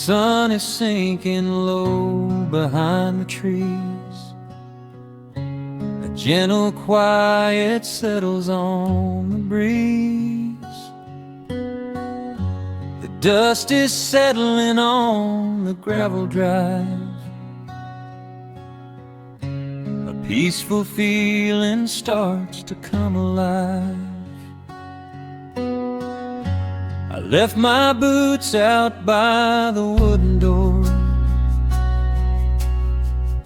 sun is sinking low behind the trees. A gentle quiet settles on the breeze. The dust is settling on the gravel drive. A peaceful feeling starts to come alive. I left my boots out by the wooden door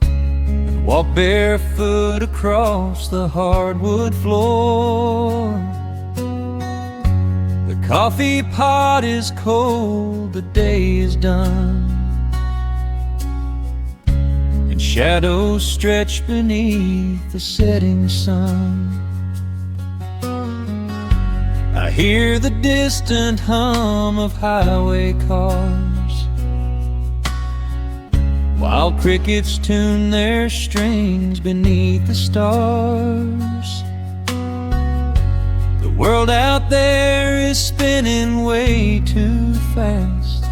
and walked barefoot across the hardwood floor. The coffee pot is cold, the day is done, and shadows stretch beneath the setting sun. I hear the distant hum of highway cars, while crickets tune their strings beneath the stars. The world out there is spinning way too fast,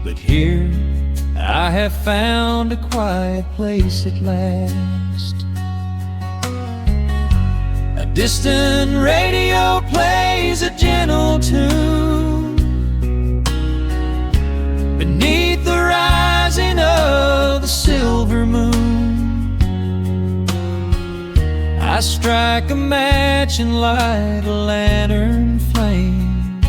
but here I have found a quiet place at last. A distant radio plays a gentle tune beneath the rising of the silver moon. I strike a match and light a lantern flame,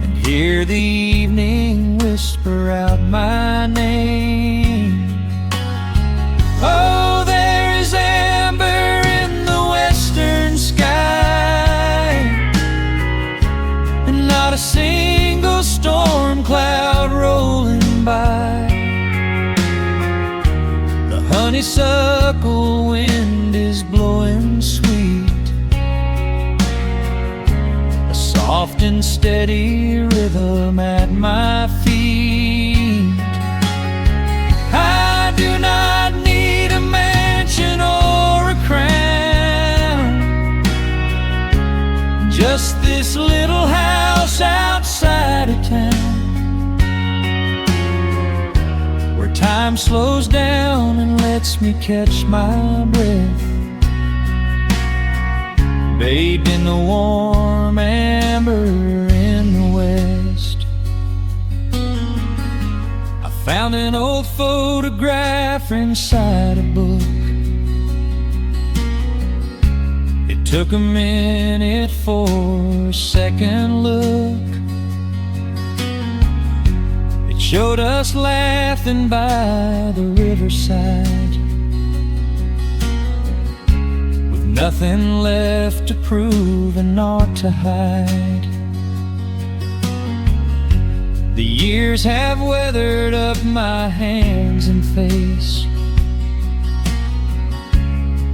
and hear the evening whisper out my name. Oh, there is amber in the western sky, and not a single storm cloud rolling by. The honeysuckle wind is blowing sweet, a soft and steady rhythm at my feet. I do not need a mansion or a crown, just this little house outside of town, where time slows down and lets me catch my breath, bathed in the warm amber in the west. I found an old photograph inside a book. It took a minute for a second look. It showed us laughing by the riverside, with nothing left to prove and naught to hide. The years have weathered up my hands and face,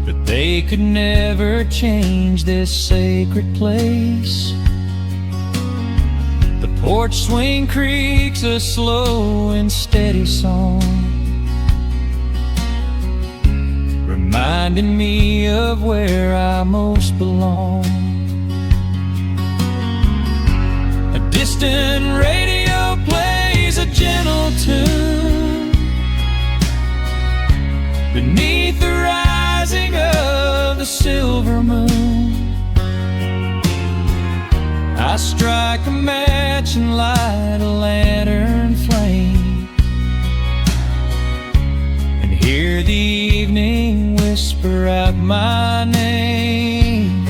but they could never change this sacred place. The porch swing creaks a slow and steady song, reminding me of where I most belong. A distant radio plays a gentle tune beneath the rising of the silver moon. I strike a match and light a lantern flame, and hear the evening whisper out my name.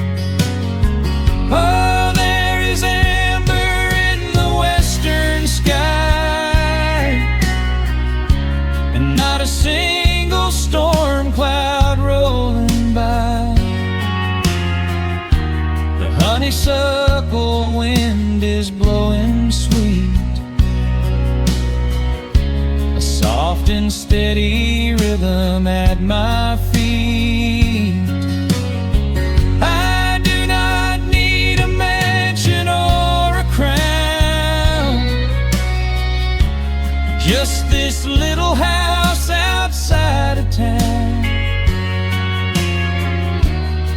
Oh, there is amber in the western sky, and not a single storm cloud rolling by. The honeysuckle wind is blowing sweet, a soft and steady rhythm at my feet. I do not need a mansion or a crown, just this little house outside of town,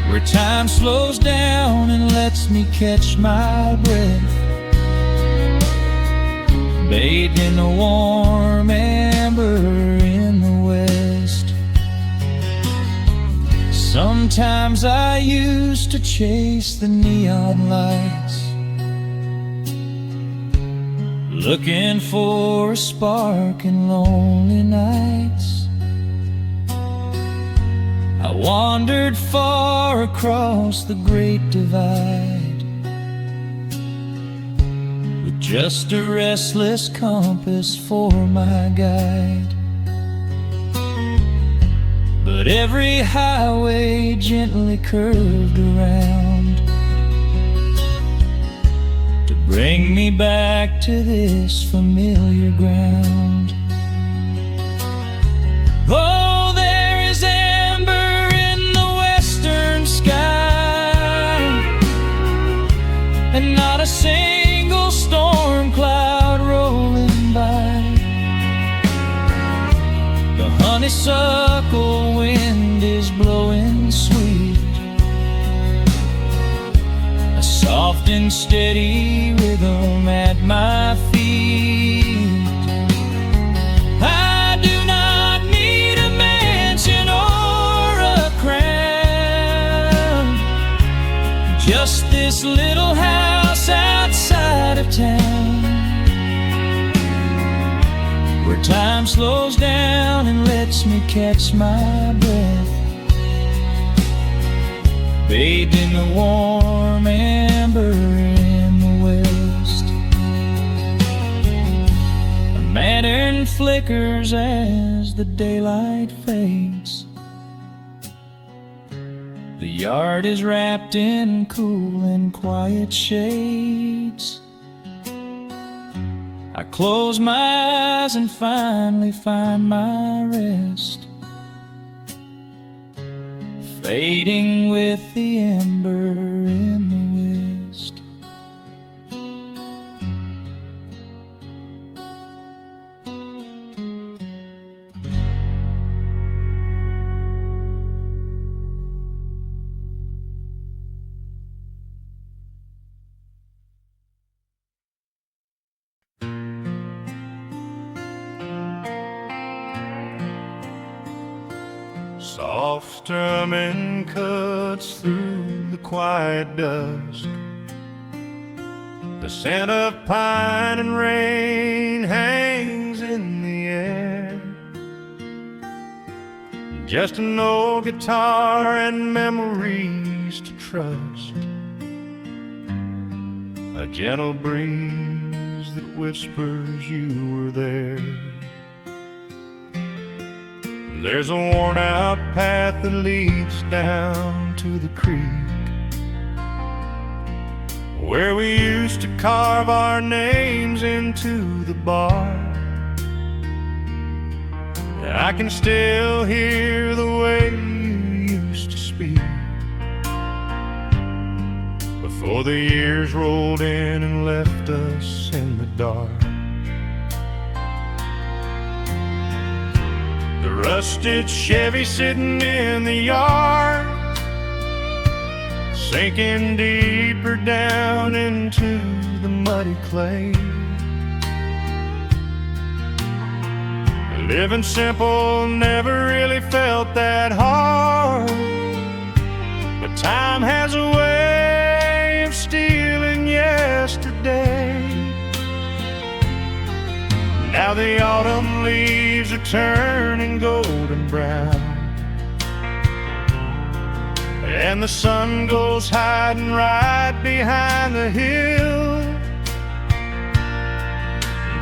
where time slows down and lets me catch my breath, bathed in the warm amber in the west. Sometimes I used to chase the neon lights, looking for a spark in lonely nights. I wandered far across the great divide, with just a restless compass for my guide. But every highway gently curved around to bring me back to this familiar ground. Oh, there is amber in the western sky, and not a single storm cloud rolling by. The honeysuckle wind is blowing sweet, a soft and steady rhythm at my feet. I do not need a mansion or a crown, just this little house outside of town, where time slows down and lets me catch my breath, bathed in the warm amber in the west. A lantern flickers as the daylight fades. The yard is wrapped in cool and quiet shades. I close my eyes and finally find my rest, fading with the ember in the west. Soft strumming cuts through the quiet dusk. The scent of pine and rain hangs in the air. Just an old guitar and memories to trust, a gentle breeze that whispers you were there. There's a worn-out path that leads down to the creek, where we used to carve our names into the bark. I can still hear the way you used to speak before the years rolled in and left us in the dark. The rusted Chevy sitting in the yard, sinking deeper down into the muddy clay. Living simple never really felt that hard, but time has a way of stealing yesterday. Now the autumn leaves are turning golden brown, and the sun goes hiding right behind the hill.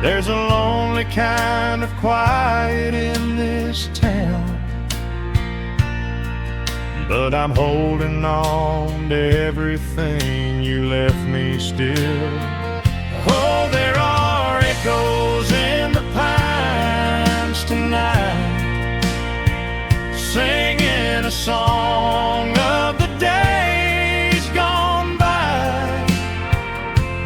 There's a lonely kind of quiet in this town, but I'm holding on to everything you left me still. Oh, there are echoes in the pines tonight, singing a song of the days gone by,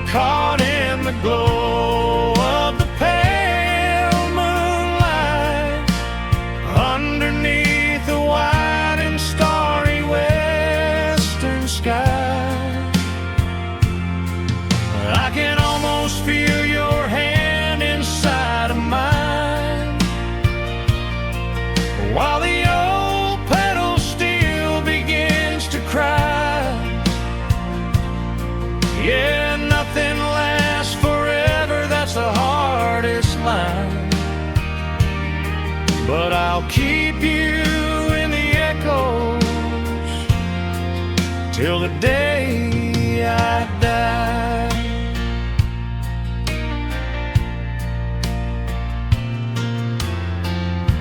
caught in the glow of the pale moonlight, underneath the white and starry western sky. I can almost feel your hand in line, but I'll keep you in the echoes till the day I die.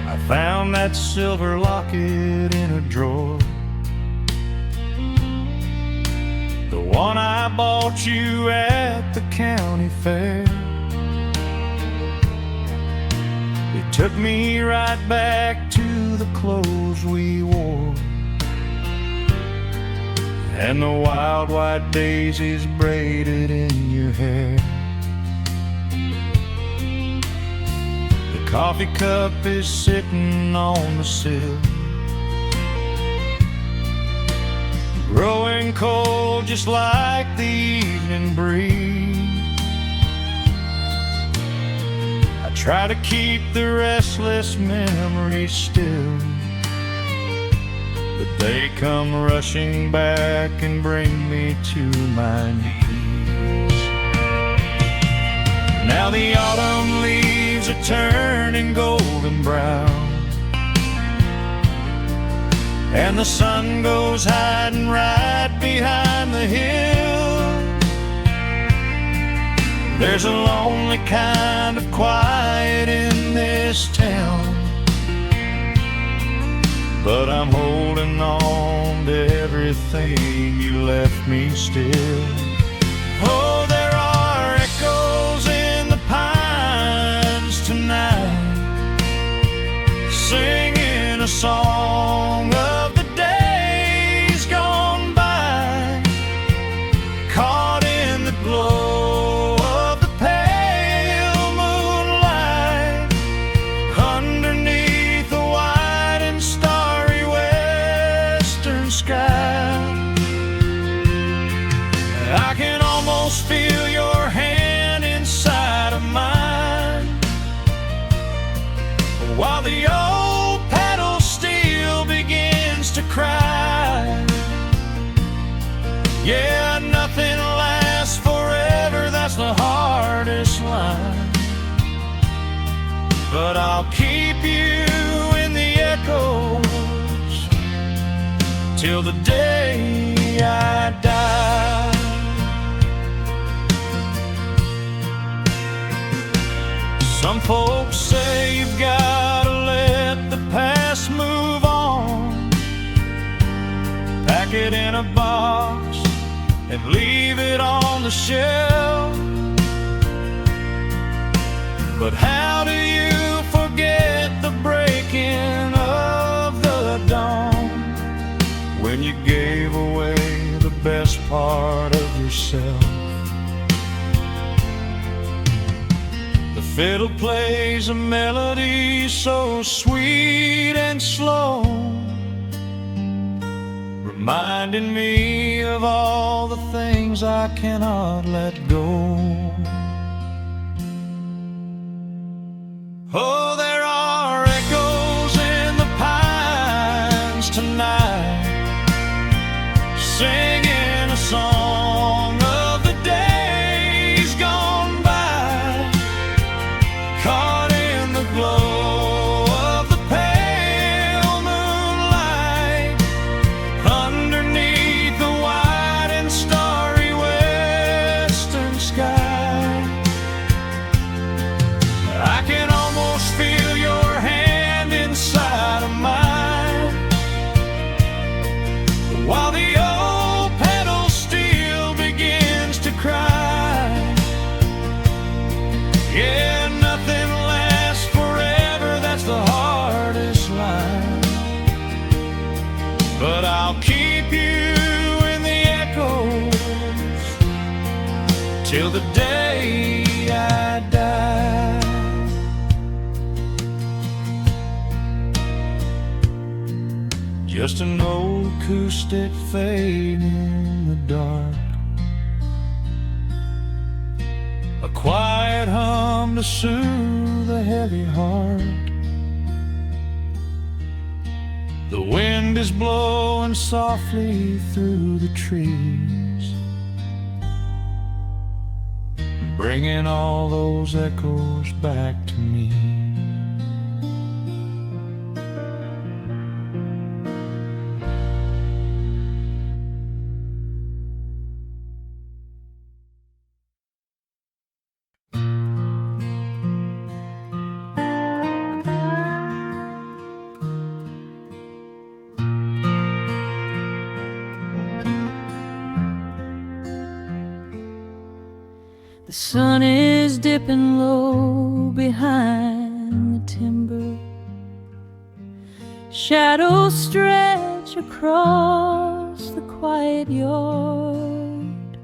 I found that silver locket in a drawer, the one I bought you at the county fair. It took me right back to the clothes we wore and the wild white daisies braided in your hair. The coffee cup is sitting on the sill, growing cold just like the evening breeze. I try to keep the restless memories still, but they come rushing back and bring me to my knees. Now the autumn leaves are turning golden brown, and the sun goes hiding right behind the hill. There's a lonely kind of quiet in this town, but I'm holding on to everything you left me still. Oh, there are echoes in the pines tonight, singing a song of the days gone by, caught in the glow of the pale moonlight, underneath the white and starry western sky. I can almost feel your hand inside of mine, while the old pedal steel begins to cry. Yeah, nothing lasts forever, that's the hardest line, but I'll keep you in the echoes till the day I die. Some folks say you've gotta let the past move on, pack it in a box and leave it on the shelf. But how do you forget the breaking of the dawn, when you gave away the best part of yourself? The fiddle plays a melody so sweet and slow, reminding me of all the things I cannot let go. Oh, there are echoes in the pines tonight, singing a song of the days gone by, caught in the glow of the pale moonlight, underneath the white and starry western sky. I can almost feel your hand inside of mine, while the old pedal steel begins to cry. Yeah, nothing lasts forever, that's the hardest line, but I'll keep you in the echoes till the day I die. Just an old acoustic fading in the dark, a quiet hum to soothe a heavy heart. The wind is blowing softly through the trees, bringing all those echoes back to me. The sun is dipping low behind the timber. Shadows stretch across the quiet yard.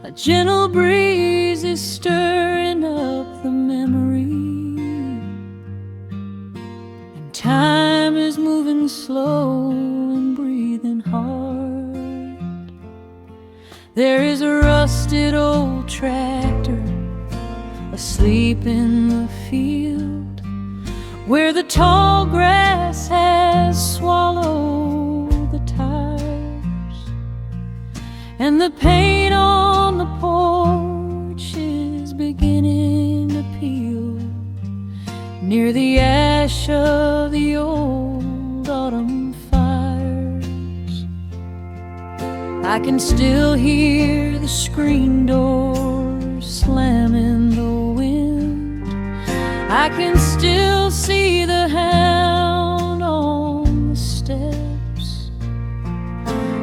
A gentle breeze is stirring up the memory, and time is moving slow and breathing hard. There is a rusted old tractor asleep in the field, where the tall grass has swallowed the tires, and the paint on the porch is beginning to peel near the ash of the old autumn fires. I can still hear the screen door slam in the wind. I can still see the hound on the steps.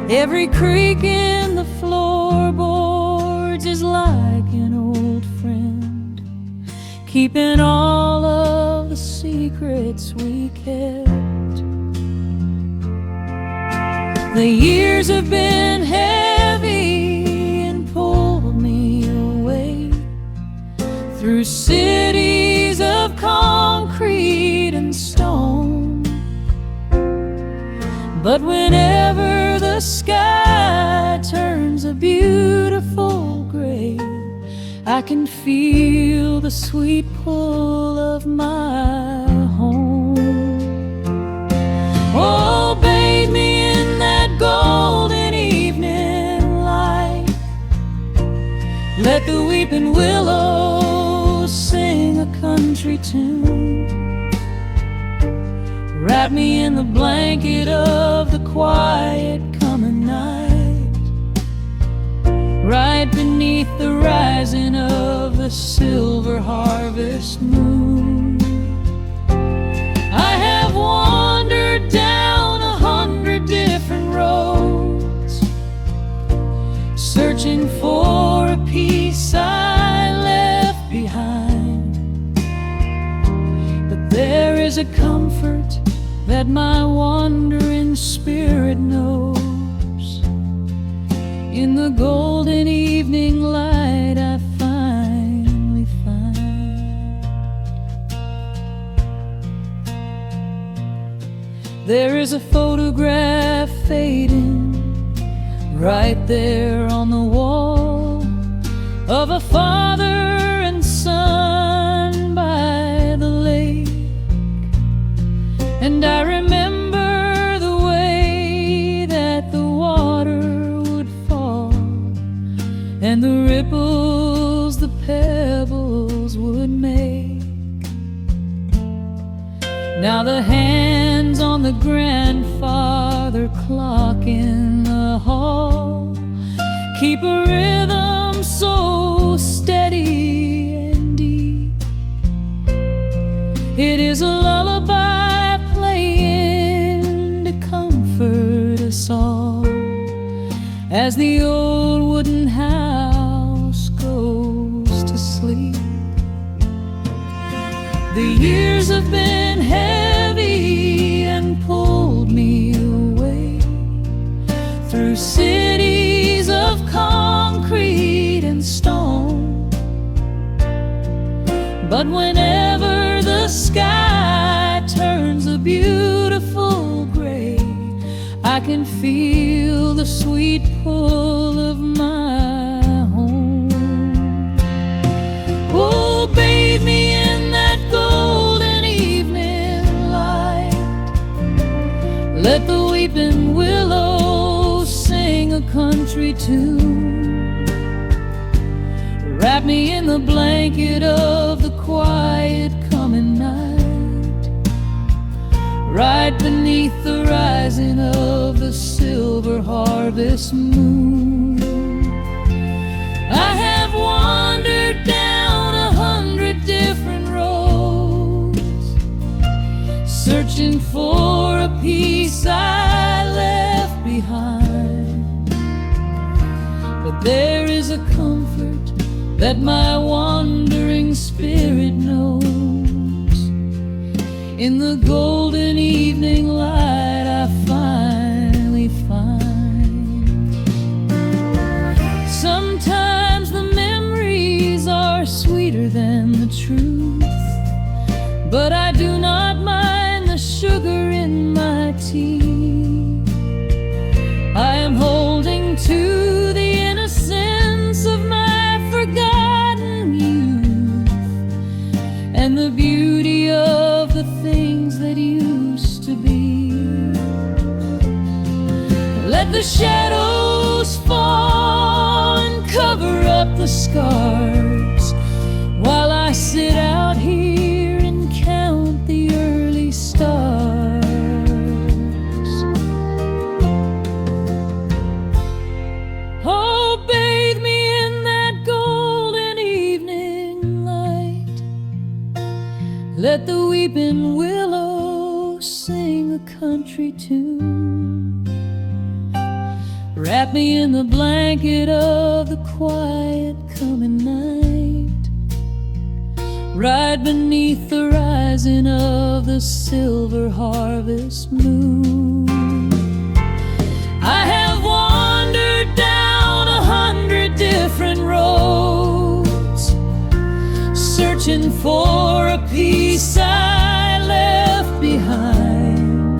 Every creak in the floorboards is like an old friend, keeping all of the secrets we kept. The years have been heavy and pulled me away through cities of concrete and stone. But whenever the sky turns a beautiful gray, I can feel the sweet pull of my home. Oh, bathe me in that golden evening light. Let the weeping willows sing a country tune. Wrap me in the blanket of the quiet coming night, right beneath the rising of the silver harvest moon. I have wandered down 100 different roads, searching for a piece I left behind. But there is a comfort that my wandering spirit knows. In the golden evening light I finally find. There is a photograph fading right there on the wall of a father and son by the lake. And I remember the way that the water would fall, and the ripples the pebbles would make. Now the hands on the grandfather clock in the hall keep a rhythm so steady and deep. It is a lullaby playing to comfort us all as the old wooden house goes to sleep. The years have been heavy and pulled me away through cities of concrete and stone. But whenever the sky turns a beautiful gray, I can feel the sweet pull of my home. Oh, bathe me in that golden evening light. Let the weeping willows sing a country tune. Wrap me in the blanket of the quiet coming night, right beneath the rising of the silver harvest moon. I have wandered down 100 different roads, searching for a piece I left behind. But there is a comfort that my wandering spirit knows. In the golden evening light I finally find. Sometimes the memories are sweeter than the truth, but I do not mind the sugar in my tea. I am holding to the innocence of my forgotten youth, and the beauty of the things that used to be. Let the shadows fall and cover up the scars, while I sit out here and count the early stars. Oh, bathe me in that golden evening light. Let the weeping willow sing a country tune. Wrap me in the blanket of the quiet coming night, right beneath the rising of the silver harvest moon. I have wandered down 100 different roads, searching for a piece I left behind.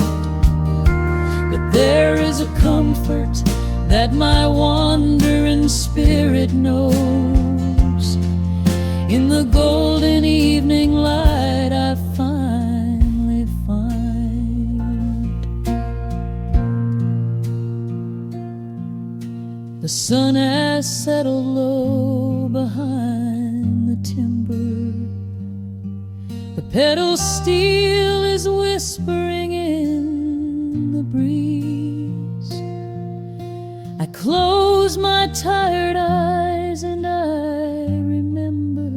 But there is a comfort that my wandering spirit knows. In the golden evening light I finally find. The sun has settled low behind the timber. The pedal steel is whispering in the breeze. I close my tired eyes and I remember,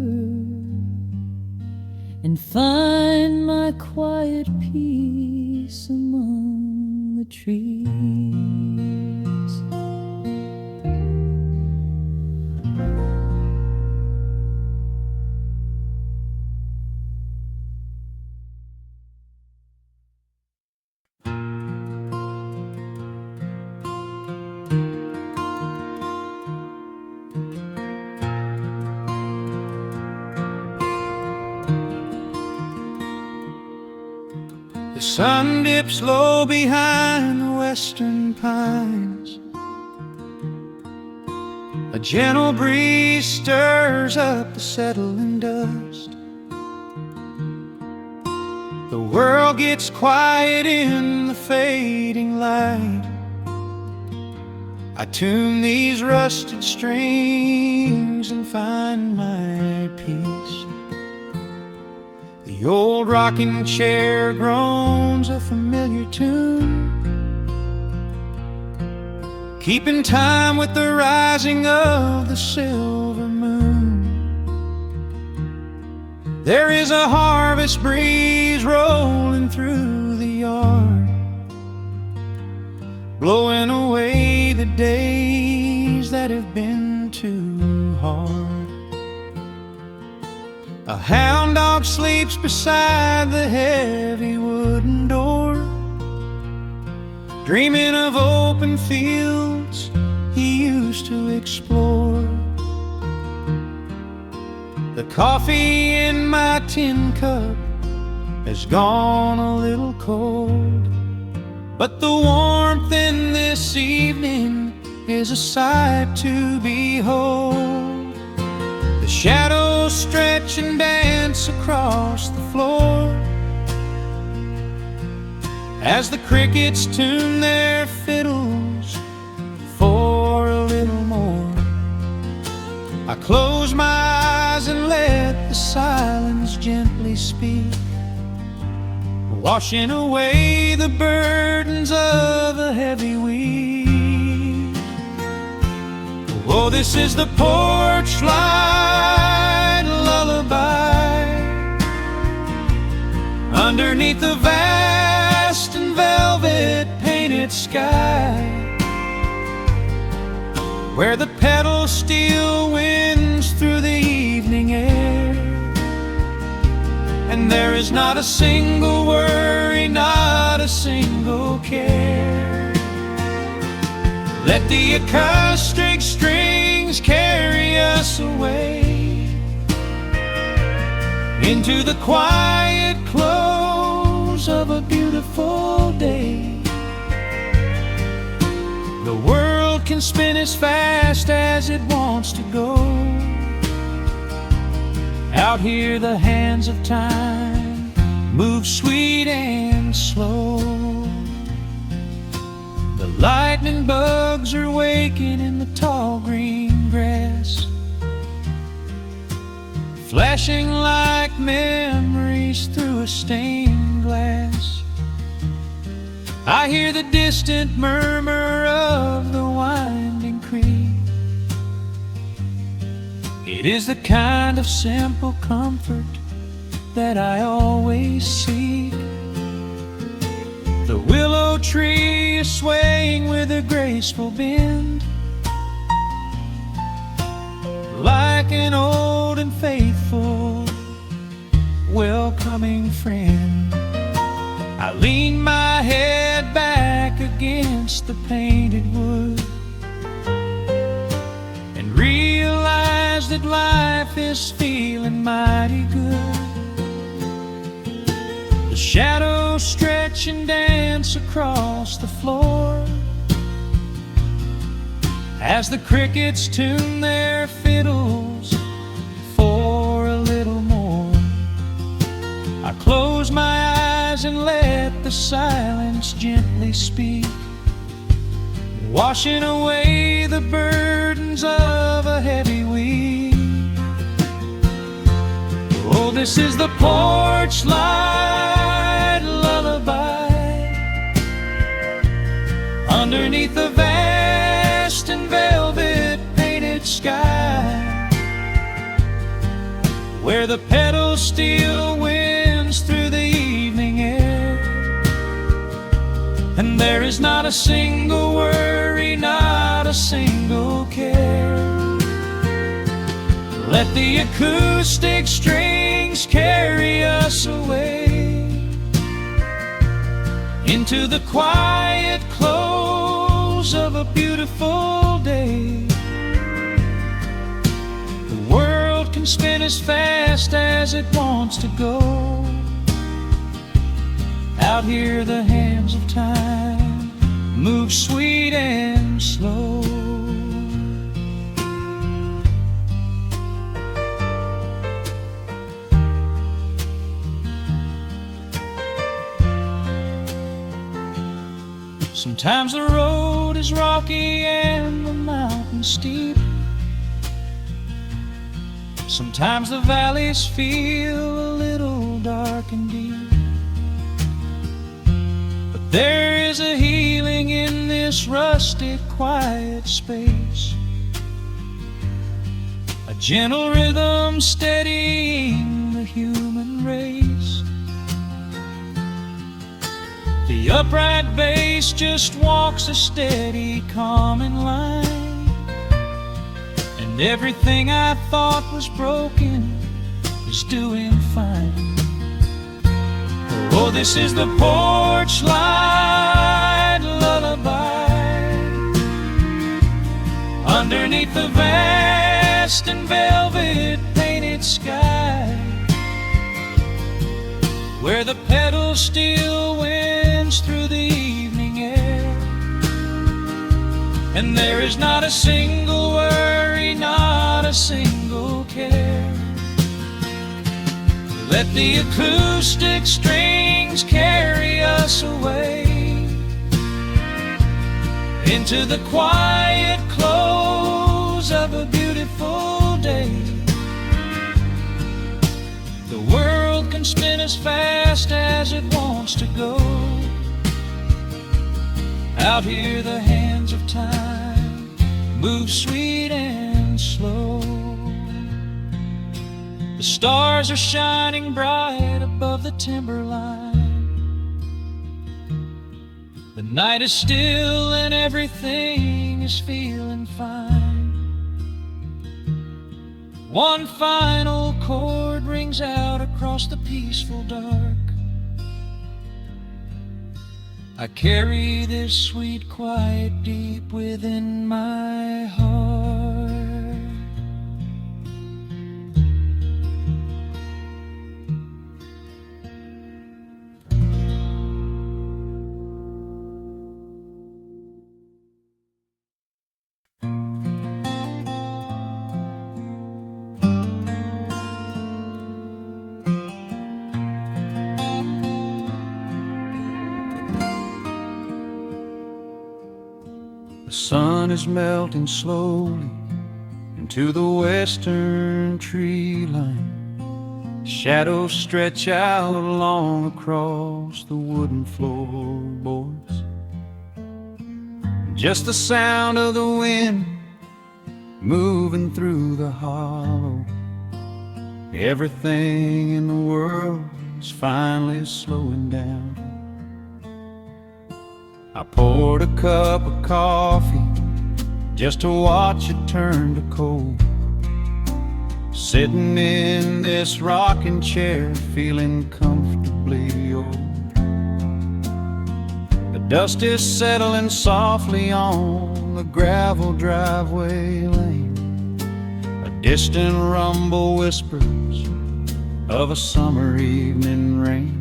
and find my quiet peace among the trees. The sun dips low behind the western pines. A gentle breeze stirs up the settling dust. The world gets quiet in the fading light. I tune these rusted strings and find my peace. The old rocking chair groans a familiar tune, keeping time with the rising of the silver moon. There is a harvest breeze rolling through the yard, blowing away the days that have been too hard. A hound dog sleeps beside the heavy wooden door, dreaming of open fields he used to explore. The coffee in my tin cup has gone a little cold, but the warmth in this evening is a sight to behold. The shadows stretch and dance across the floor as the crickets tune their fiddles for a little more. I close my silence gently speak, washing away the burdens of a heavy week. Oh, this is the porch light lullaby underneath the vast and velvet painted sky, where the pedal steel winds through the evening air, and there is not a single worry, not a single care. Let the acoustic strings carry us away into the quiet close of a beautiful day. The world can spin as fast as it wants to go. Out here the hands of time move sweet and slow. The lightning bugs are waking in the tall green grass, flashing like memories through a stained glass. I hear the distant murmur of the winding creek. It is the kind of simple comfort that I always seek. The willow tree is swaying with a graceful bend, like an old and faithful welcoming friend. I lean my head back against the painted wood and realize that life is feeling mighty good. The shadows stretch and dance across the floor as the crickets tune their fiddles for a little more. I close my eyes and let the silence gently speak, washing away the burdens of a heavy week. Oh, this is the porch light lullaby underneath the vast and velvet painted sky, where the pedal steel winds through the evening air, and there is not a single worry, not a single care. Let the acoustic strings carry us away into the quiet close of a beautiful day. The world can spin as fast as it wants to go. Out here the hands of time move sweet and slow. Sometimes the road is rocky and the mountain steep. Sometimes the valleys feel a little dark and deep. But there is a healing in this rustic, quiet space, a gentle rhythm steadying the human race. The upright bass just walks a steady, calming line, and everything I thought was broken is doing fine. Oh, this is the porch light lullaby underneath the vast and velvet painted sky, where the pedal steel winds through the evening air, and there is not a single worry, not a single care. Let the acoustic strings carry us away into the quiet close of a beautiful day. world can spin as fast as it wants to go. Out here the hands of time move sweet and slow. The stars are shining bright above the timberline. The night is still and everything is feeling fine. One final chord rings out across the peaceful dark. I carry this sweet quiet deep within my heart. The sun is melting slowly into the western tree line. Shadows stretch out long across the wooden floorboards. Just the sound of the wind moving through the hollow. Everything in the world is finally slowing down. I poured a cup of coffee just to watch it turn to cold. Sitting in this rocking chair, feeling comfortably old. The dust is settling softly on the gravel driveway lane. A distant rumble whispers of a summer evening rain.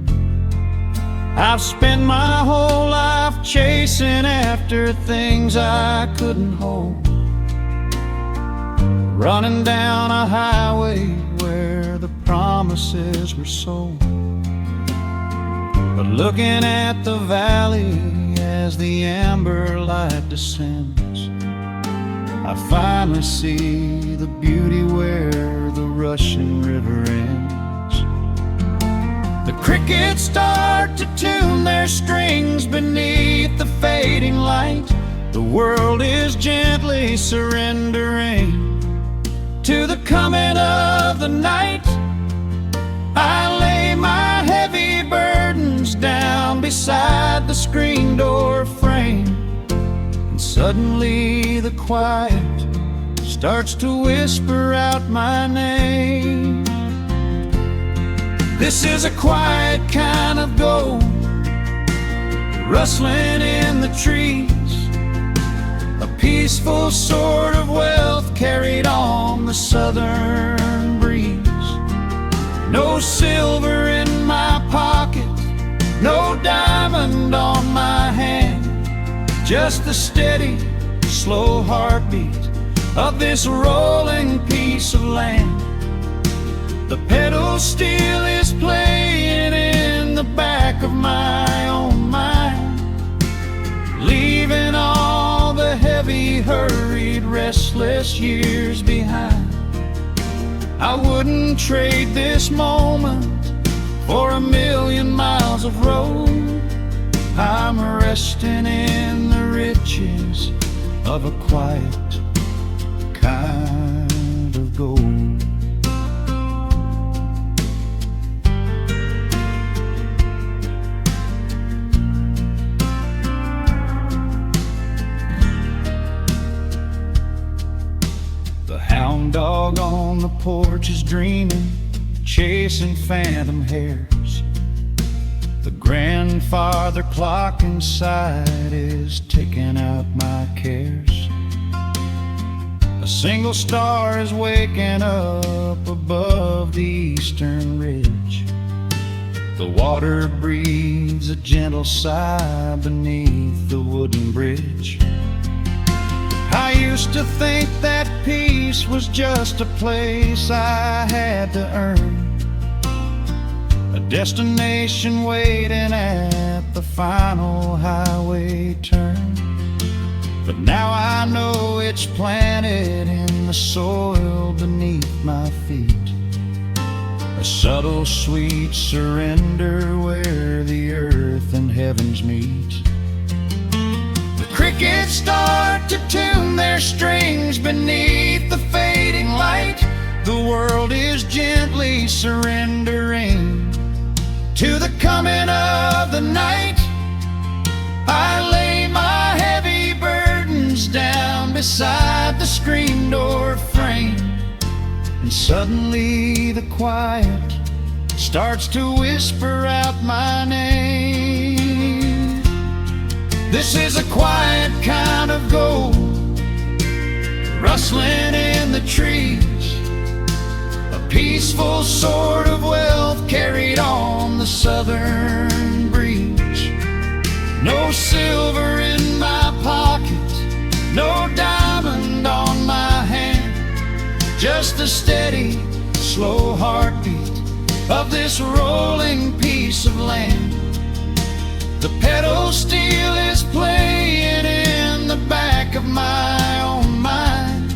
I've spent my whole life chasing after things I couldn't hold, running down a highway where the promises were sold. But looking at the valley as the amber light descends, I finally see the beauty where the rushing river ends. The crickets start to tune their strings beneath the fading light. The world is gently surrendering to the coming of the night. I lay my heavy burdens down beside the screen door frame, and suddenly the quiet starts to whisper out my name. This is a quiet kind of gold, rustling in the trees, a peaceful sort of wealth carried on the southern breeze. No silver in my pocket, no diamond on my hand, just the steady, slow heartbeat of this rolling piece of land. The pedal steel is playing in the back of my own mind, leaving all the heavy, hurried, restless years behind. I wouldn't trade this moment for 1,000,000 miles of road. I'm resting in the riches of a quiet kind of gold. Hound dog on the porch is dreaming, chasing phantom hares. The grandfather clock inside is ticking out my cares. A single star is waking up above the eastern ridge. The water breathes a gentle sigh beneath the wooden bridge. I used to think that peace was just a place I had to earn, a destination waiting at the final highway turn. But now I know it's planted in the soil beneath my feet, a subtle, sweet surrender where the earth and heavens meet. The crickets start to tune their strings beneath the fading light. The world is gently surrendering to the coming of the night. I lay my heavy burdens down beside the screen door frame, and suddenly the quiet starts to whisper out my name. This is a quiet kind of gold, rustling in the trees, a peaceful sort of wealth carried on the southern breeze. No silver in my pocket, no diamond on my hand, just the steady, slow heartbeat of this rolling piece of land. The pedal steel is playing in the back of my own mind,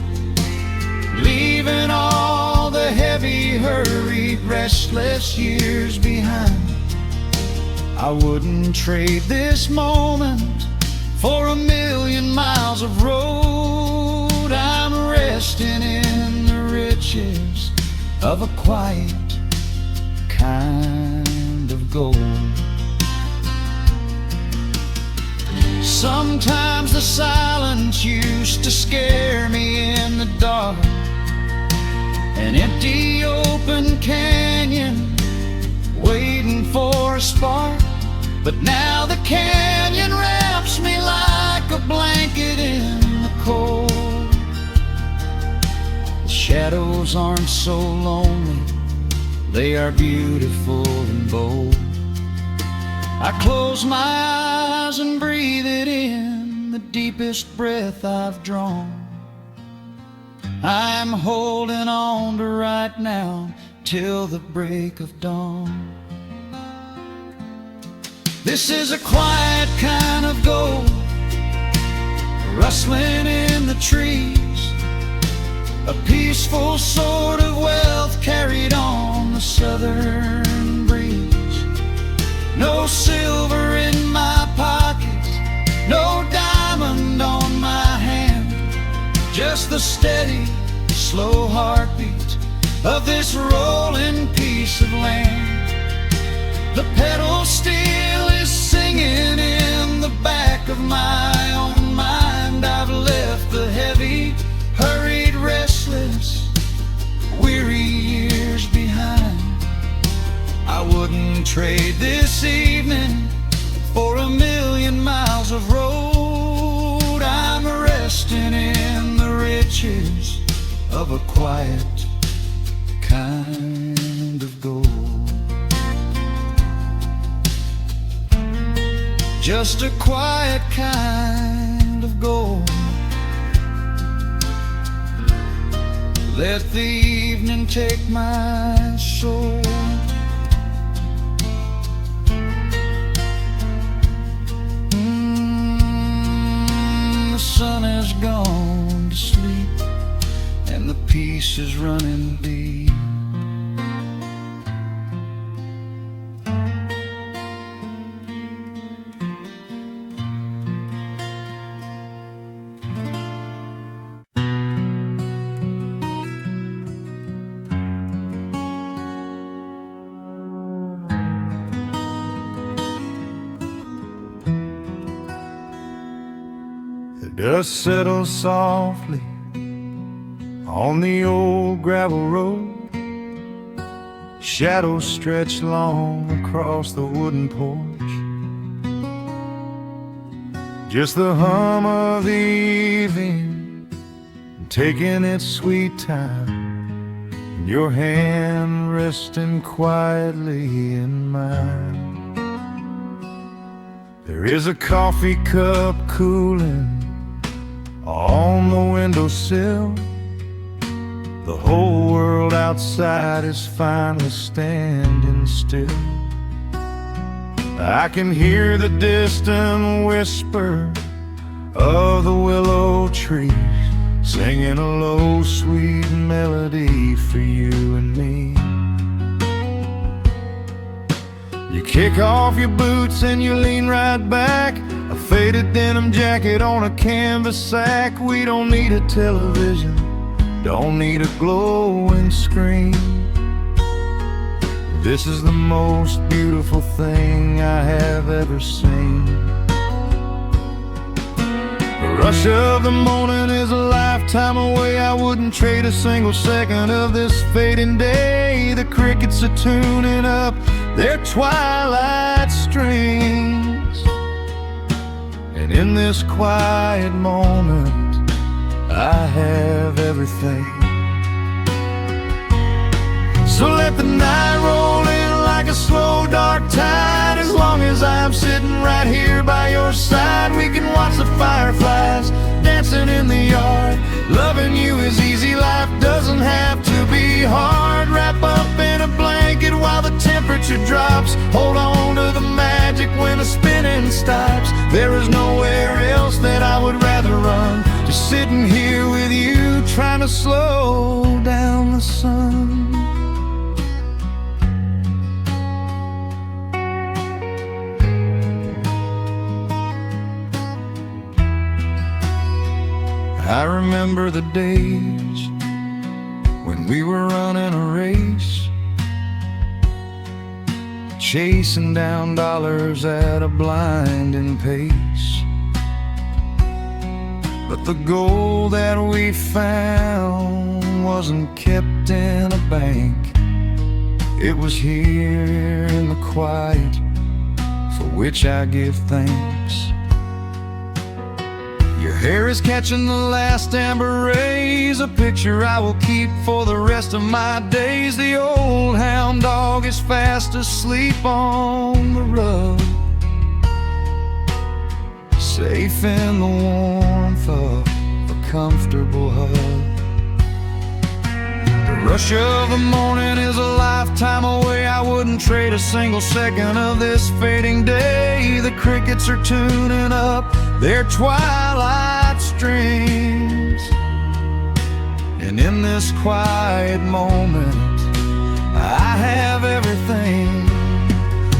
leaving all the heavy, hurried, restless years behind. I wouldn't trade this moment for 1,000,000 miles of road. I'm resting in the riches of a quiet kind of gold. Sometimes the silence used to scare me in the dark, an empty open canyon waiting for a spark. But now the canyon wraps me like a blanket in the cold. The shadows aren't so lonely, they are beautiful and bold. I close my eyes and breathe it in, the deepest breath I've drawn. I'm holding on to right now till the break of dawn. This is a quiet kind of gold, rustling in the trees, a peaceful sort of wealth carried on the southern breeze. No silver in my pocket, no diamond on my hand, just the steady, slow heartbeat of this rolling piece of land. The pedal steel is singing in the back of my own mind. I've left the heavy, hurried, restless, weary years behind. I wouldn't trade this evening for 1,000,000 miles of road. I'm resting in the riches of a quiet kind of gold. Just a quiet kind of gold. Let the evening take my soul. The sun has gone to sleep and the peace is running deep. Dust settles softly on the old gravel road. Shadows stretch long across the wooden porch. Just the hum of the evening taking its sweet time, and your hand resting quietly in mine. There is a coffee cup cooling on the windowsill. The whole world outside is finally standing still. I can hear the distant whisper of the willow trees singing a low, sweet melody for you and me. You kick off your boots and you lean right back, a faded denim jacket on a canvas sack. We don't need a television, don't need a glowing screen. This is the most beautiful thing I have ever seen. The rush of the morning is a lifetime away. I wouldn't trade a single second of this fading day. The crickets are tuning up their twilight strings, and in this quiet moment I have everything. So let the night roll in like a slow dark tide. As long as I'm sitting right here by your side, we can watch the fireflies dancing in the yard. Loving you is easy, life doesn't have to be hard. Wrap up in a blanket while the temperature drops. Hold on to the magic when the spinning stops. There is nowhere else that I would rather run. Just sitting here with you, trying to slow down the sun. I remember the days when we were running a race, chasing down dollars at a blinding pace. But the gold that we found wasn't kept in a bank. It was here in the quiet, for which I give thanks. Your hair is catching the last amber rays, a picture I will keep for the rest of my days. The old hound dog is fast asleep on the rug, safe in the warmth of a comfortable hug. The rush of the morning is a lifetime away. I wouldn't trade a single second of this fading day. The crickets are tuning up their twilight strings, and in this quiet moment I have everything.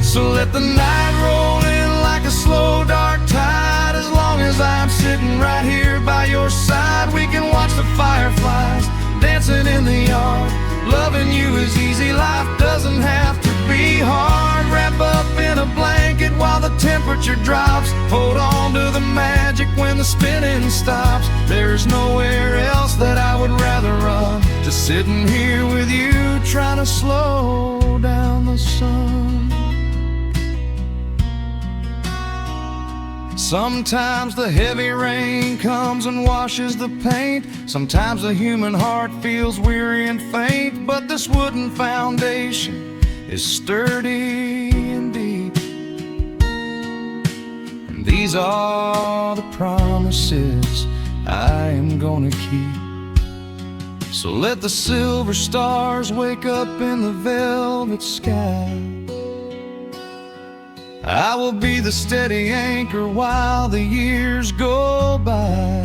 So let the night roll in like a slow dark tide. As long as I'm sitting right here by your side, we can watch the fireflies dancing in the yard. Loving you is easy, life doesn't have to be hard. Wrap up in a blanket while the temperature drops. Hold on to the magic when the spinning stops. There's nowhere else that I would rather run. Just sitting here with you, trying to slow down the sun. Sometimes the heavy rain comes and washes the paint. Sometimes the human heart feels weary and faint. But this wooden foundation is sturdy and deep, and these are the promises I am gonna keep. So let the silver stars wake up in the velvet sky. I will be the steady anchor while the years go by.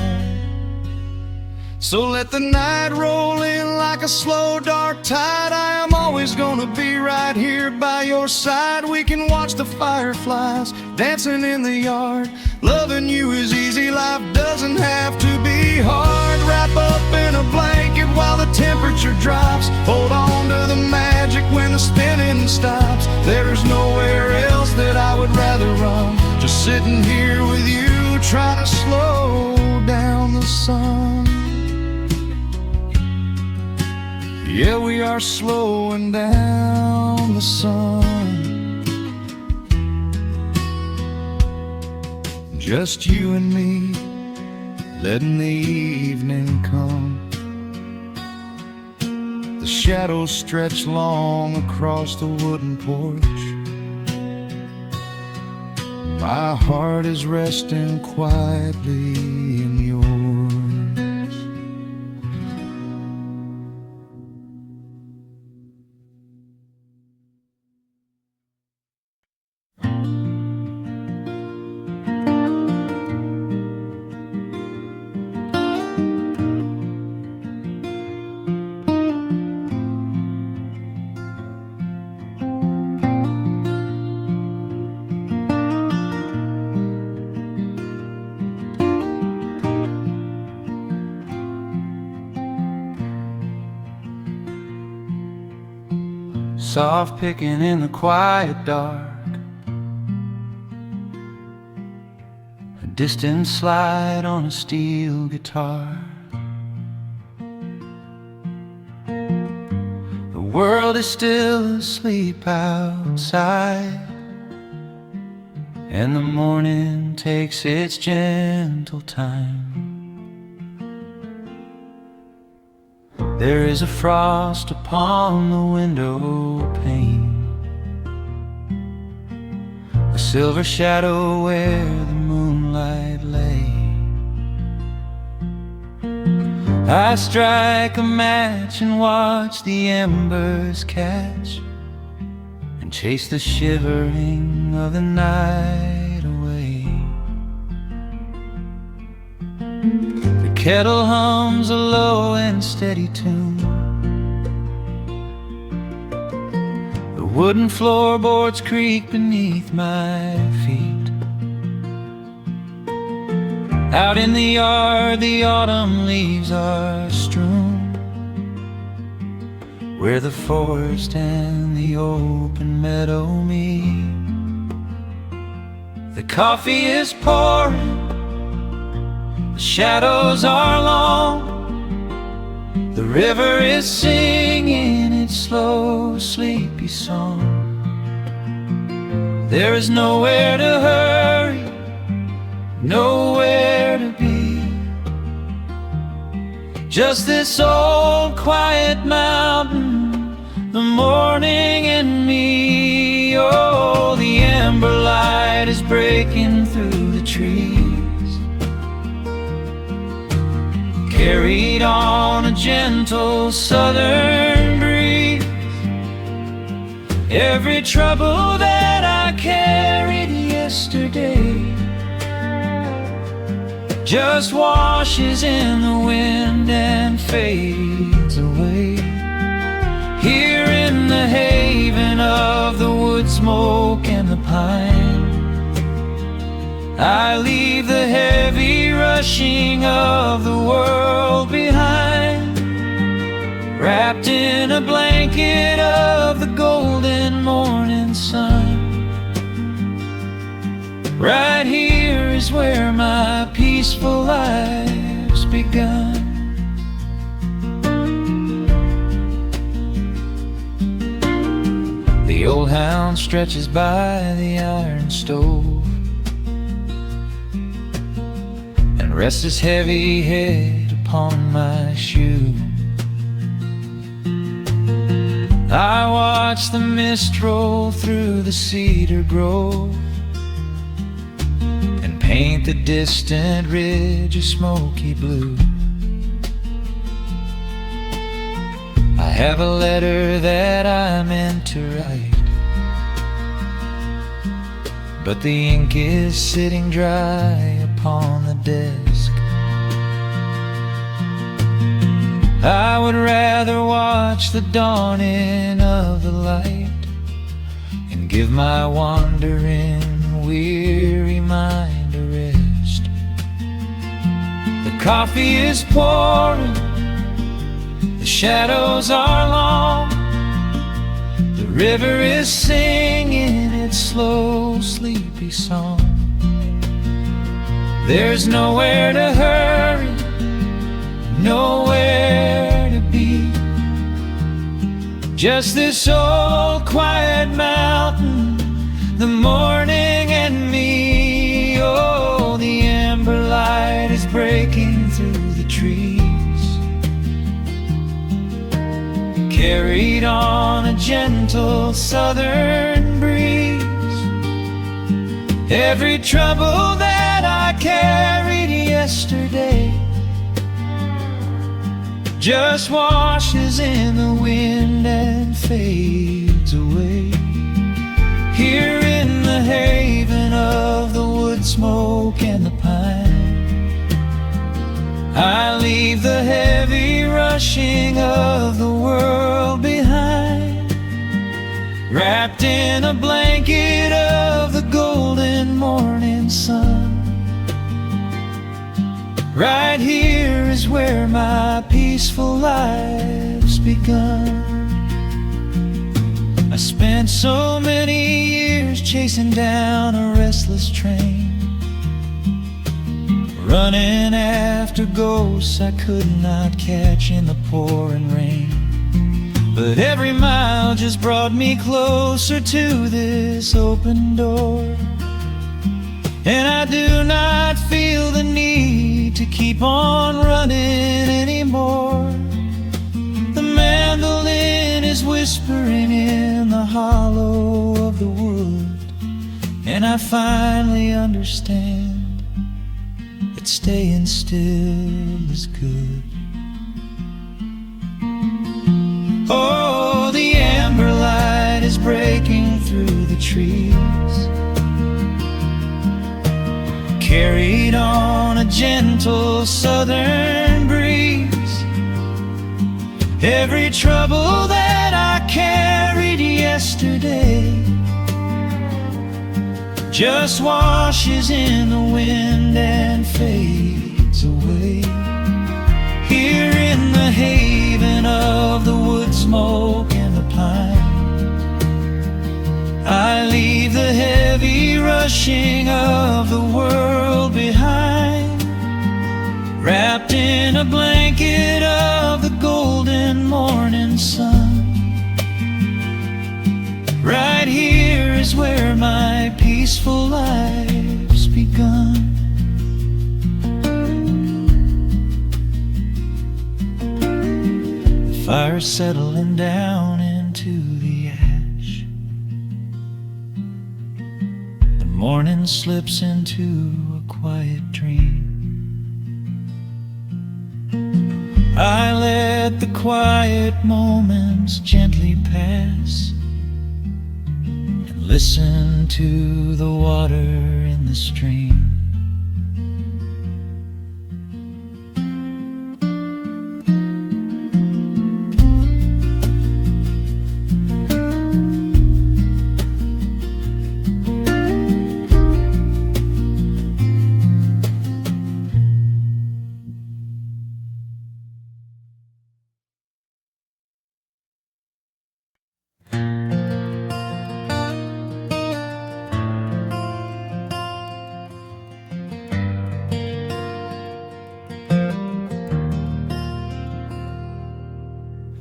So let the night roll in like a slow dark tide. I am always gonna be right here by your side. We can watch the fireflies dancing in the yard. Loving you is easy, life doesn't have to be hard. Wrap up in a blanket while the temperature drops. Hold on to the magic when the spinning stops. There's nowhere else that I would rather run. Just sitting here with you, trying to slow down the sun. Yeah, we are slowing down the sun. Just you and me, letting the evening come. The shadows stretch long across the wooden porch. My heart is resting quietly in yours. soft picking in the quiet dark, a distant slide on a steel guitar. The world is still asleep outside, and the morning takes its gentle time. There is a frost upon the window pane, a silver shadow where the moonlight lay. I strike a match and watch the embers catch, and chase the shivering of the night away. The kettle hums a low and steady tune, the wooden floorboards creak beneath my feet. Out in the yard the autumn leaves are strewn, where the forest and the open meadow meet. The coffee is pouring, the shadows are long, the river is singing its slow, sleepy song. There is nowhere to hurry, nowhere to be, just this old quiet mountain, the morning and me. Oh, the ember light is breaking through the trees, carried on a gentle southern breeze. Every trouble that I carried yesterday just washes in the wind and fades away. Here in the haven of the wood smoke and the pine, I leave the heavy rushing of the world behind, wrapped in a blanket of the golden morning sun. Right here is where my peaceful life's begun. The old hound stretches by the iron stove and rests his heavy head upon my shoe. I watch the mist roll through the cedar grove and paint the distant ridge a smoky blue. I have a letter that I meant to write, but the ink is sitting dry upon the desk. I would rather watch the dawning of the light and give my wandering, weary mind a rest. The coffee is pouring, the shadows are long, the river is singing its slow, sleepy song. There's nowhere to hurry, nowhere to be, just this old quiet mountain, the morning and me. Oh, the ember light is breaking through the trees, carried on a gentle southern breeze. Every trouble that I carried yesterday just washes in the wind and fades away. Here in the haven of the wood smoke and the pine, I leave the heavy rushing of the world behind, wrapped in a blanket of the golden morning sun. Right here is where my peaceful life's begun. spent so many years chasing down a restless train, running after ghosts I could not catch in the pouring rain. But every mile just brought me closer to this open door, and I do not feel the need to keep on running anymore. The mandolin is whispering in the hollow of the wood, and I finally understand that staying still is good. Oh, the amber light is breaking through the trees, carried on a gentle southern breeze. Every trouble that I carried yesterday just washes in the wind and fades away. Here in the haven of the wood smoke and the pine, I leave the heavy rushing of the world behind, wrapped in a blanket of the golden morning sun. Right here is where my peaceful life's begun. The fire's settling down into the ash, the morning slips into a quiet dream. I let the quiet moments gently pass and listen to the water in the stream.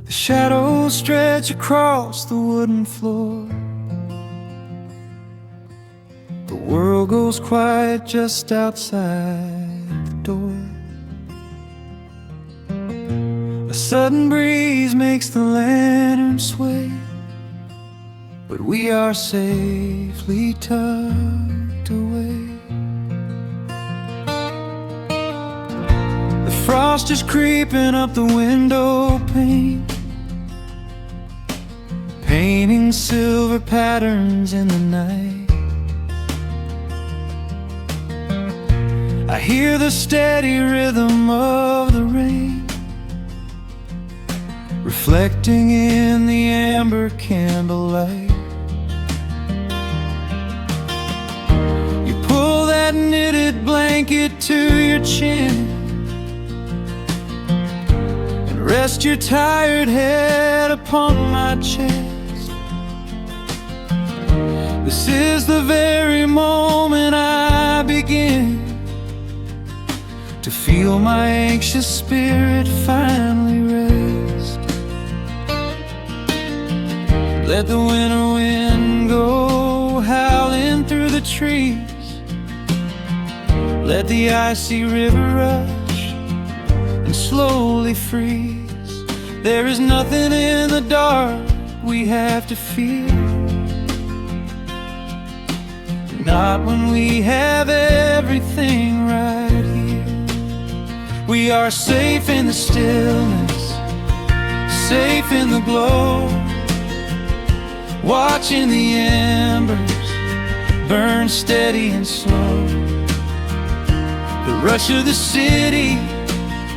The shadows stretch across the wooden floor. The world goes quiet just outside the door. A sudden breeze makes the lantern sway, but we are safely tucked away. The frost is creeping up the window pane, painting silver patterns in the night. I hear the steady rhythm of the rain, reflecting in the amber candlelight. You pull that knitted blanket to your chin and rest your tired head upon my chest. This is the very moment I begin to feel my anxious spirit finally rest. Let the winter wind go howling through the trees, let the icy river rush and slowly freeze. There is nothing in the dark we have to fear, not when we have everything right here. We are safe in the stillness, safe in the glow, watching the embers burn steady and slow. The rush of the city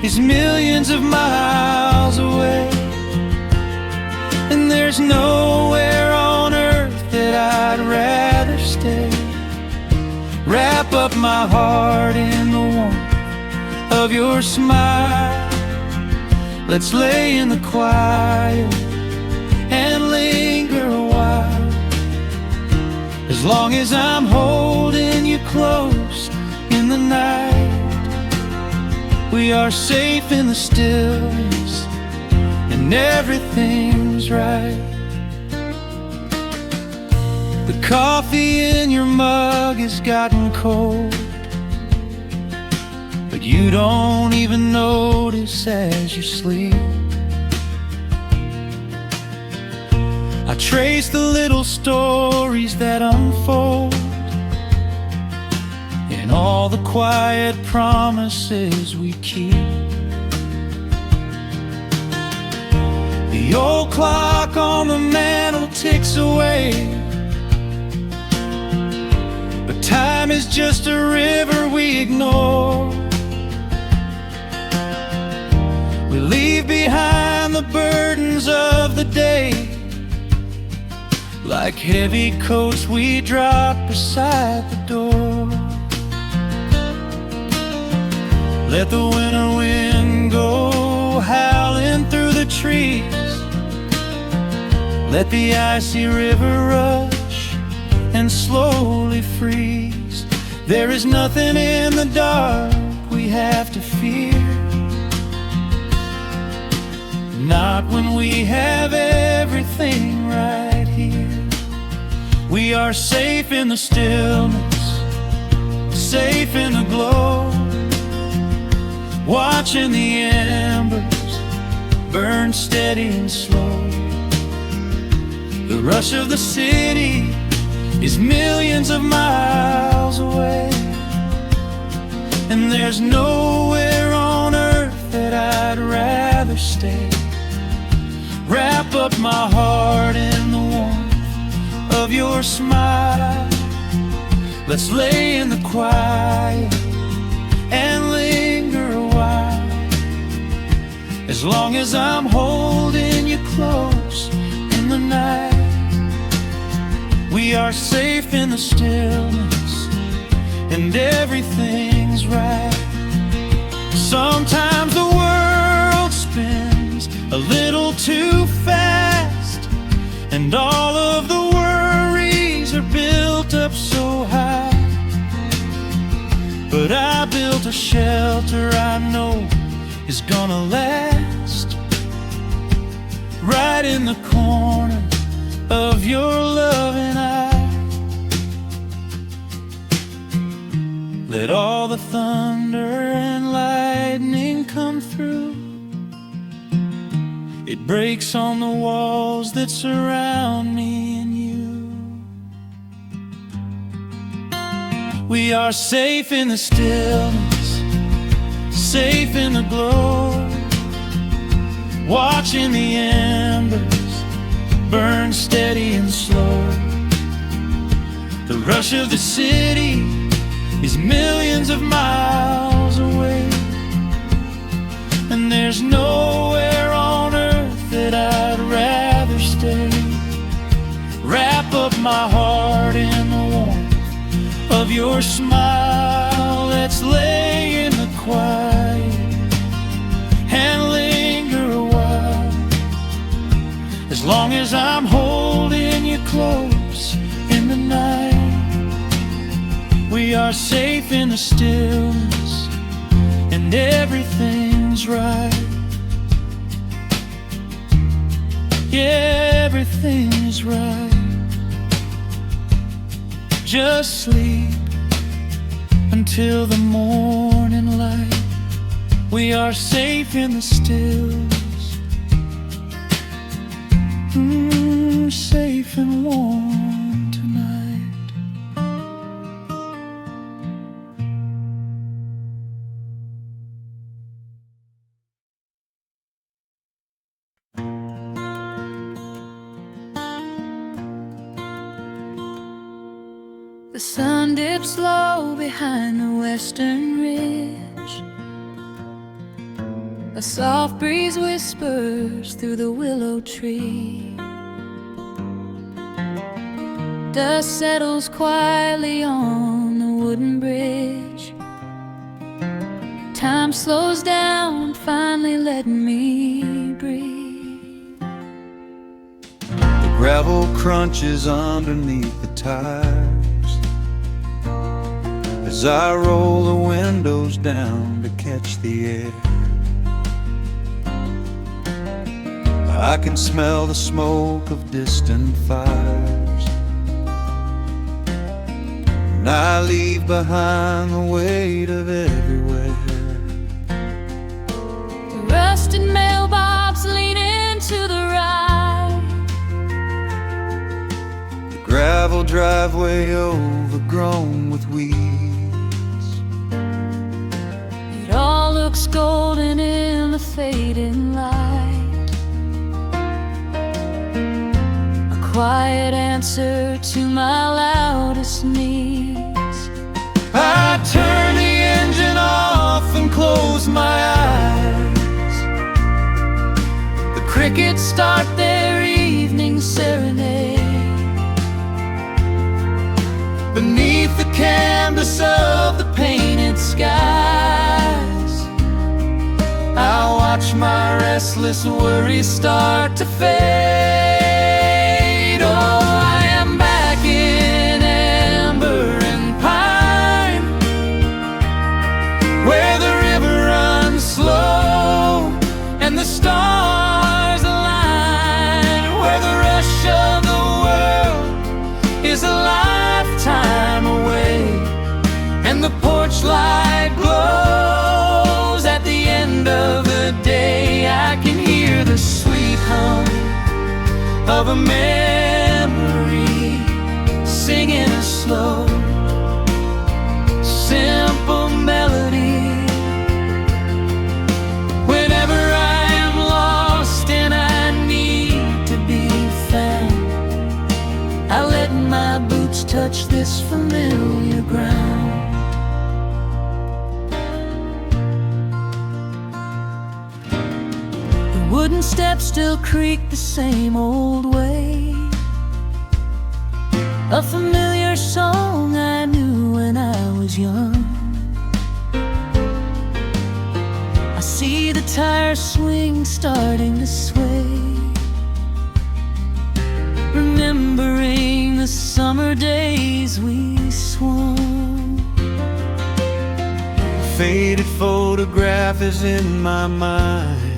is millions of miles away, and there's nowhere on earth that I'd rather stay. Wrap up my heart in the warmth of your smile. Let's lay in the quiet and linger a while. As long as I'm holding you close in the night, we are safe in the stillness, and everything's right. The coffee in your mug has gotten cold, but you don't even notice as you sleep. I trace the little stories that unfold in all the quiet promises we keep. The old clock on the mantle ticks away, but time is just a river we ignore. We leave behind the burdens of the day, like heavy coats we drop beside the door. Let the winter wind go howling through the trees, let the icy river rush and slowly freeze. There is nothing in the dark we have to fear, not when we have everything right here. We are safe in the stillness, safe in the glow, watching the embers burn steady and slow. The rush of the city is millions of miles away, and there's nowhere on earth that I'd rather stay. Wrap up my heart in the warmth of your smile. Let's lay in the quiet and linger a while. As long as I'm holding you close in the night, we are safe in the stillness, and everything's right. Sometimes the world spins a little too fast, and all of the worries are built up so high. But I built a shelter I know is gonna last, right in the corner of your loving eye. Let all the thunder and lightning come through, it breaks on the walls that surround me and you. We are safe in the stillness, safe in the glow, watching the embers burn steady and slow. The rush of the city is millions of miles away, and there's nowhere on earth that I'd rather stay. Wrap up my heart in the warmth of your smile. Let's lay in the quiet and linger a while. As long as I'm holding you close in the night, we are safe in the stillness, and everything's right. Yeah, everything's right. Just sleep until the morning light. We are safe in the stillness, safe and warm tonight. The sun dips low behind the western ridge. A soft breeze whispers through the willow tree. Dust settles quietly on the wooden bridge. Time slows down, finally letting me breathe. The gravel crunches underneath the tires as I roll the windows down to catch the air. I can smell the smoke of distant fires, and I leave behind the weight of everywhere. The rusted mailbox leaning to the right, The gravel driveway overgrown with weeds. it all looks golden in the fading light. Quiet answer to my loudest needs. I turn the engine off and close my eyes. The crickets start their evening serenade. Beneath the canvas of the painted skies, I watch my restless worries start to fade. Oh, I am back in amber and pine, where the river runs slow and the stars align, where the rush of the world is a lifetime away, and the porch light glows at the end of the day. I can hear the sweet hum of a memory singing a slow, simple melody. Whenever I am lost and I need to be found, I let my boots touch this familiar ground. Wooden steps still creak the same old way. A familiar song I knew when I was young. I see the tires swing starting to sway, remembering the summer days we swung. A faded photograph is in my mind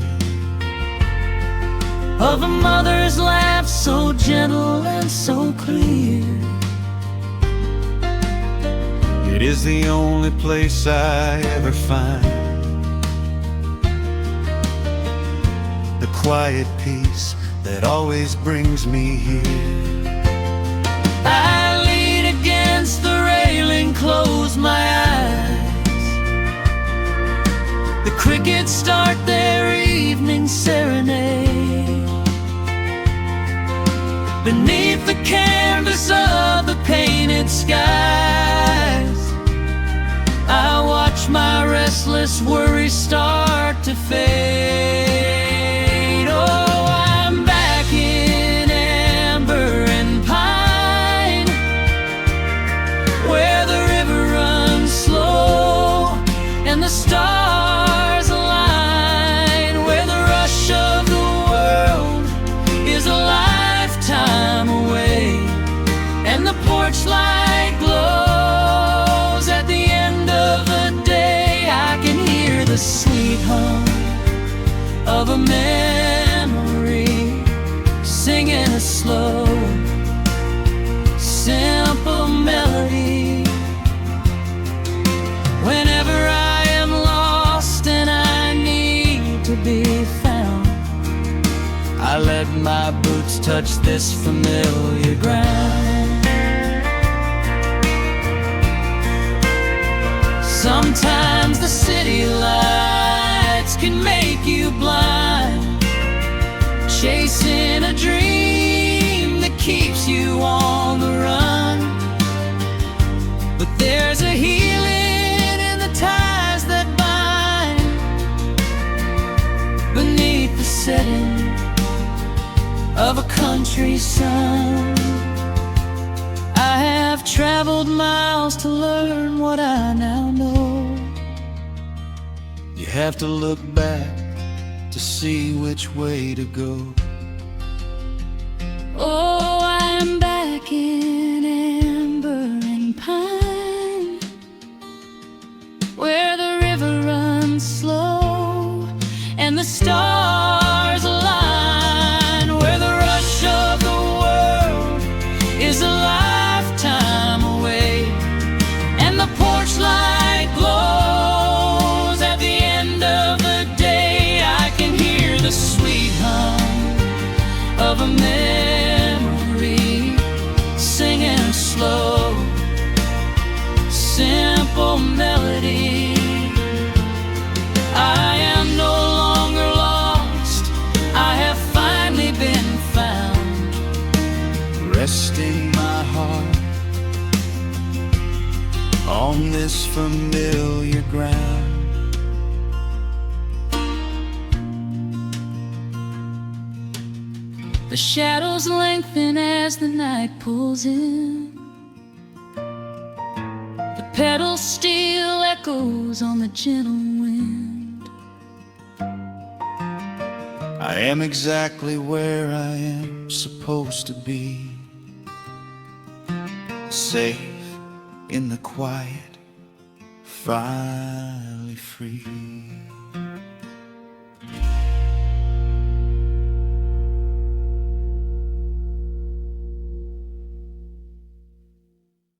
of a mother's laugh so gentle and so clear. It is the only place I ever find the quiet peace that always brings me here. I lean against the railing, close my eyes. The crickets start their evening serenade. Beneath the canvas of the painted skies, I watch my restless worries start to fade. Oh, I'm back in amber and pine, where the river runs slow and the stars align, where the rush of the world is a lifetime away, and the porch light glows at the end of the day. I can hear the sweet hum of a memory singing a slow, simple melody. Whenever I am lost and I need to be found, I let my boots touch this familiar ground. Sometimes the city lights can make you blind, chasing a dream that keeps you on the run. But there's a healing in the ties that bind beneath the setting of a country sun. I have traveled miles to learn what I now know. You have to look back to see which way to go. Oh, I'm back in it. on this familiar ground. The shadows lengthen as the night pulls in. The pedal steel echoes on the gentle wind. I am exactly where I am supposed to be, safe in the quiet, finally free.